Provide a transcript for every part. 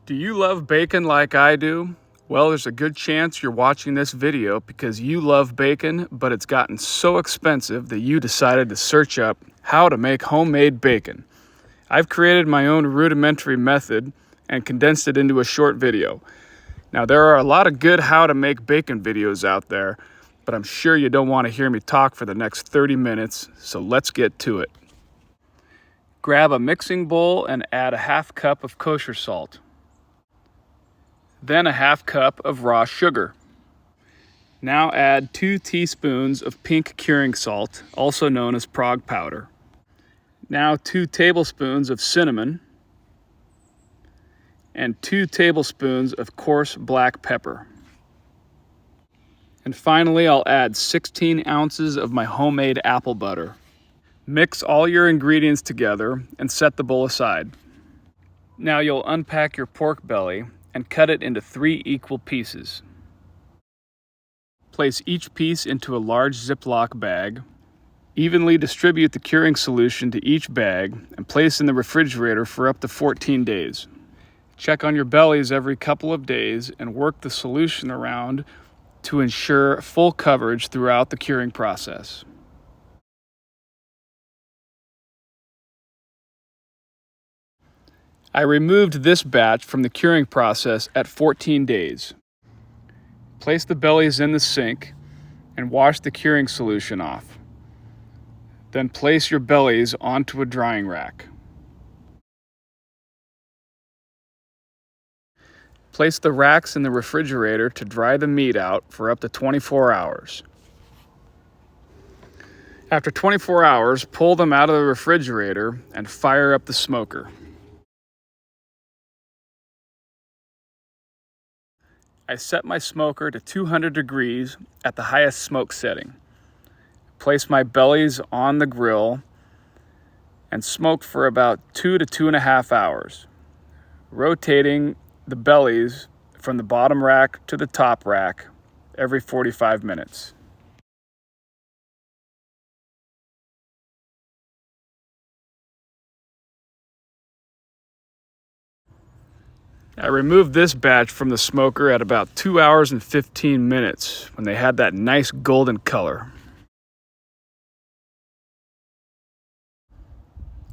Do you love bacon like I do? Well, there's a good chance you're watching this video because you love bacon, but it's gotten so expensive that you decided to search up how to make homemade bacon. I've created my own rudimentary method and condensed it into a short video. Now, there are a lot of good how to make bacon videos out there, but I'm sure you don't want to hear me talk for the next 30 minutes, so let's get to it. Grab a mixing bowl and add a half cup of kosher salt. Then a half cup of raw sugar. Now add 2 teaspoons of pink curing salt, also known as Prague powder. Now 2 tablespoons of cinnamon and 2 tablespoons of coarse black pepper. And finally, I'll add 16 ounces of my homemade apple butter. Mix all your ingredients together and set the bowl aside. Now you'll unpack your pork belly and cut it into 3 equal pieces. Place each piece into a large ziplock bag. Evenly distribute the curing solution to each bag and place in the refrigerator for up to 14 days. Check on your bellies every couple of days and work the solution around to ensure full coverage throughout the curing process. I removed this batch from the curing process at 14 days. Place the bellies in the sink and wash the curing solution off. Then place your bellies onto a drying rack. Place the racks in the refrigerator to dry the meat out for up to 24 hours. After 24 hours, pull them out of the refrigerator and fire up the smoker. I set my smoker to 200 degrees at the highest smoke setting. Place my bellies on the grill and smoke for about 2 to 2.5 hours, rotating the bellies from the bottom rack to the top rack every 45 minutes. I removed this batch from the smoker at about 2 hours and 15 minutes when they had that nice golden color.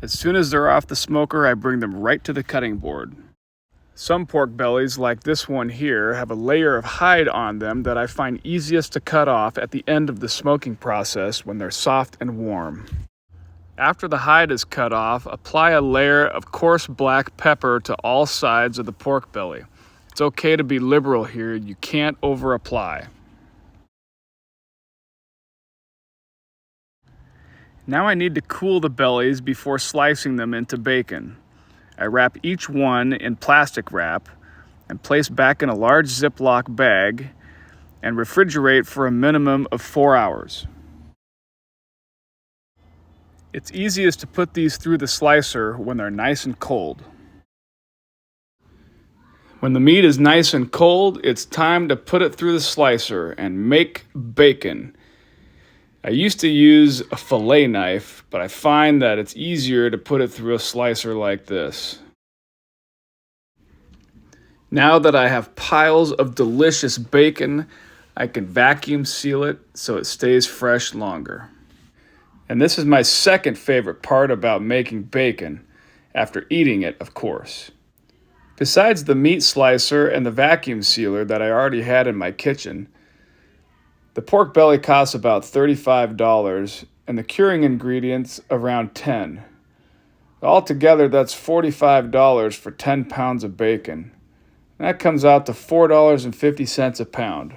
As soon as they're off the smoker, I bring them right to the cutting board. Some pork bellies, like this one here, have a layer of hide on them that I find easiest to cut off at the end of the smoking process when they're soft and warm. After the hide is cut off, apply a layer of coarse black pepper to all sides of the pork belly. It's okay to be liberal here, you can't over-apply. Now I need to cool the bellies before slicing them into bacon. I wrap each one in plastic wrap and place back in a large Ziploc bag and refrigerate for a minimum of 4 hours. It's easiest to put these through the slicer when they're nice and cold. When the meat is nice and cold, it's time to put it through the slicer and make bacon. I used to use a fillet knife, but I find that it's easier to put it through a slicer like this. Now that I have piles of delicious bacon, I can vacuum seal it so it stays fresh longer. And this is my second favorite part about making bacon, after eating it, of course. Besides the meat slicer and the vacuum sealer that I already had in my kitchen, the pork belly costs about $35 and the curing ingredients around $10. Altogether, that's $45 for 10 pounds of bacon. That comes out to $4.50 a pound.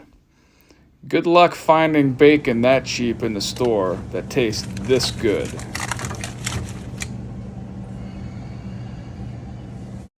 Good luck finding bacon that cheap in the store that tastes this good.